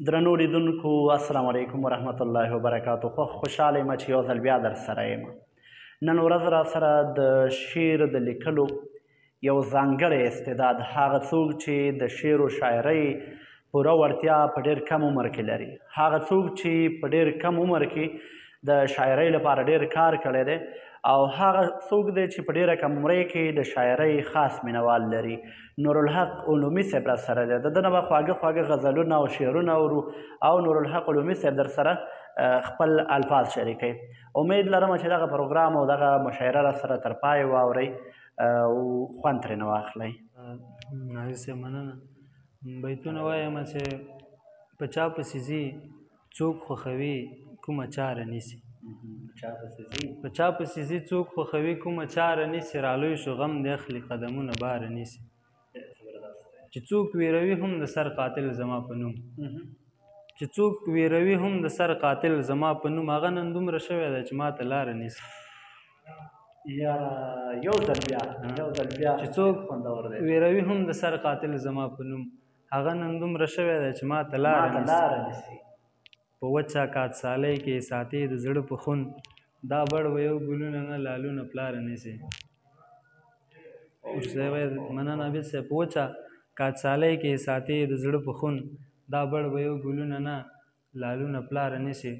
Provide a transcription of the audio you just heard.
درنو لیدونکو السلام علیکم ورحمت الله وبرکاتو. خوشحاله یم چې یو ځل بیا در سره یم. نن ورځ را سره د شعر د لیکلو یو ځانګړی استعداد، هغه څوک چې د شعر و شاعرۍ پوره وړتیا په ډېر کم عمر کې لري، هغه څوک چې په ډېر کم عمر کې د شاعرۍ لپاره ډېر کار کړی دی، او هغه څوک دی چې په ډېره کم عمرۍ کې د شاعرۍ خاص مینوال لري. نورالحق علومي صاحب را سره دی، د ده نه به خواږه خواږه غزلونه او شعرونه اورو او نورالحق علومي صاحب در سره خپل الفاظ شریکوي. امید لرم چې دغه پروګرام او دغه مشاعره را سره تر پای واورئ او خوند ترېنه واخلئ. نازي صاحب مننه. بیتونه وایم چې په چا پسې ځي څوک خوښوي کومه چاره نیسي. په چا پسې ځي څوک خوښوي کومه چاره نیسي، رالوی شو غم د اخلي قدمونه باره نیسي. چې څوک ویروي هم د سر قاتل زما په نوم، چې څوک ویروي هم د سر قاتل زما په نوم، هغه نن دومره شوی ده چې ما ته لاره نیسي. یو ځل بیا چې څوک ویروي هم د سر قاتل زما په نوم، هغه نن دومره شوی ده چې ما ته لاره نیسي. په وچه کاتسالۍ کې ساتي د زړه په خون، دا بړ و یو ګلونه نه لالونه پلاره نیسي. مننه عابد صاحب. په وچه کاتسالۍ کې ساتي د زړه په خون، دا بړ و یو ګلونه نه لالونه پلاره نیسي.